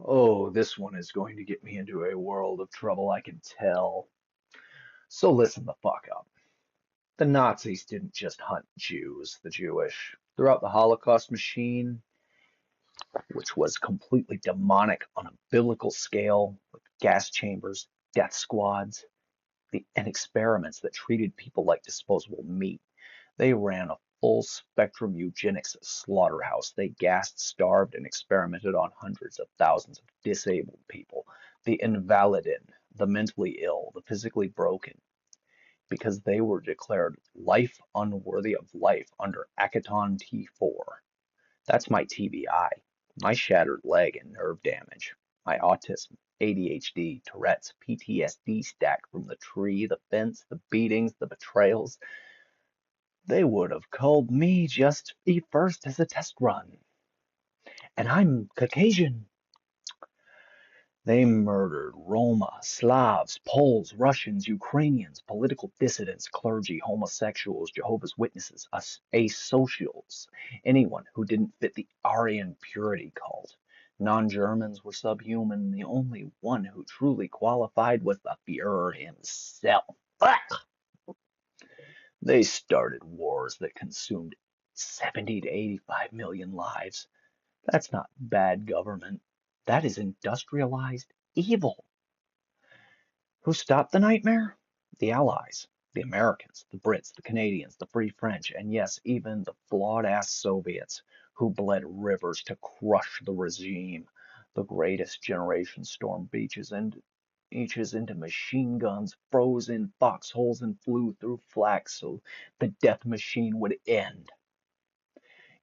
Oh, this one is going to get me into a world of trouble, I can tell. So listen the fuck up. The Nazis didn't just hunt Jews, the Jewish. Throughout the Holocaust machine, which was completely demonic on a biblical scale, with gas chambers, death squads, and experiments that treated people like disposable meat, they ran a full spectrum eugenics slaughterhouse. They gassed, starved, and experimented on hundreds of thousands of disabled people, the invalidin, the mentally ill, the physically broken, because they were declared life unworthy of life under Akaton T4. That's my TBI, my shattered leg and nerve damage, my autism, ADHD, Tourette's, PTSD stacked from the tree, the fence, the beatings, the betrayals. They would have called me just the first as a test run. And I'm Caucasian. They murdered Roma, Slavs, Poles, Russians, Ukrainians, political dissidents, clergy, homosexuals, Jehovah's Witnesses, asocials, anyone who didn't fit the Aryan purity cult. Non-Germans were subhuman. The only one who truly qualified was the Führer himself. Ugh! They started wars that consumed 70 to 85 million lives. That's not bad government. That is industrialized evil. Who stopped the nightmare? The Allies, the Americans, the Brits, the Canadians, the Free French, and yes, even the flawed-ass Soviets who bled rivers to crush the regime. The greatest generation stormed beaches and inches into machine guns, froze in foxholes, and flew through flak so the death machine would end.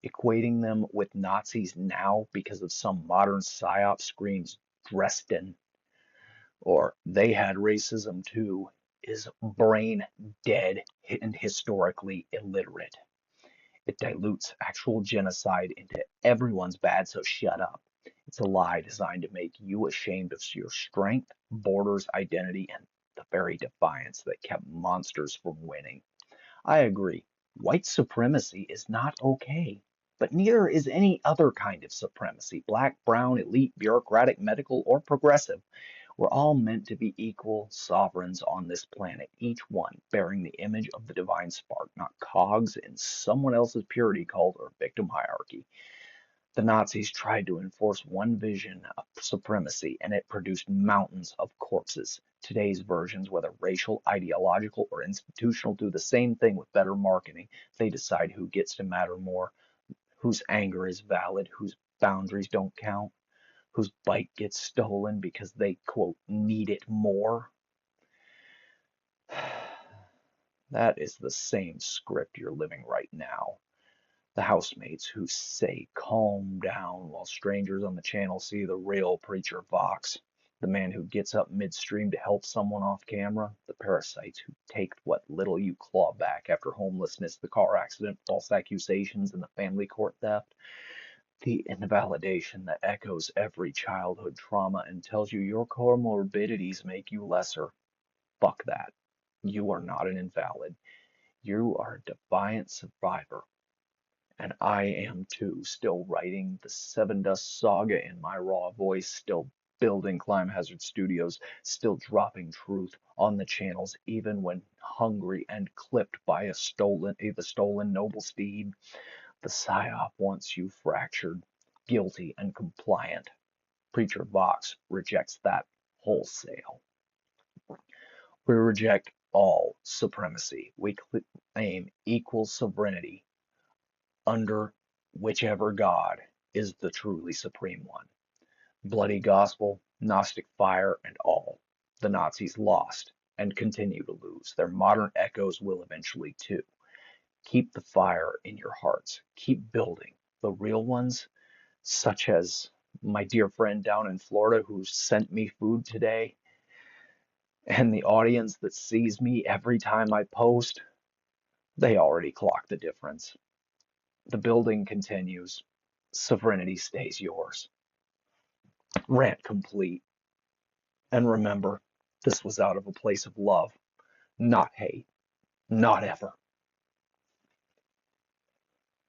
Equating them with Nazis now because of some modern psyop screams Dresden or they had racism too is brain dead and historically illiterate. It dilutes actual genocide into everyone's bad, so shut up. It's a lie designed to make you ashamed of your strength, borders, identity, and the very defiance that kept monsters from winning. I agree. White supremacy is not okay. But neither is any other kind of supremacy, black, brown, elite, bureaucratic, medical, or progressive. We're all meant to be equal sovereigns on this planet, each one bearing the image of the divine spark, not cogs in someone else's purity cult or victim hierarchy. The Nazis tried to enforce one vision of supremacy, and it produced mountains of corpses. Today's versions, whether racial, ideological, or institutional, do the same thing with better marketing. They decide who gets to matter more, whose anger is valid, whose boundaries don't count, whose bike gets stolen because they, quote, need it more. That is the same script you're living right now. The housemates who say calm down while strangers on the channel see the real preacher Vox, the man who gets up midstream to help someone off camera, the parasites who take what little you claw back after homelessness, the car accident, false accusations, and the family court theft, the invalidation that echoes every childhood trauma and tells you your comorbidities make you lesser. Fuck that. You are not an invalid. You are a defiant survivor. And I am too, still writing the Seven Dust Saga in my raw voice, still building Climb Hazard Studios, still dropping truth on the channels, even when hungry and clipped by the stolen noble steed. The PSYOP wants you fractured, guilty, and compliant. Preacher Vox rejects that wholesale. We reject all supremacy. We claim equal sovereignty under whichever God is the truly supreme one. Bloody gospel, Gnostic fire, and all. The Nazis lost and continue to lose. Their modern echoes will eventually too. Keep the fire in your hearts. Keep building. The real ones, such as my dear friend down in Florida who sent me food today, and the audience that sees me every time I post, they already clocked the difference. The building continues. Sovereignty stays yours. Rant complete. And remember, this was out of a place of love, not hate, not ever.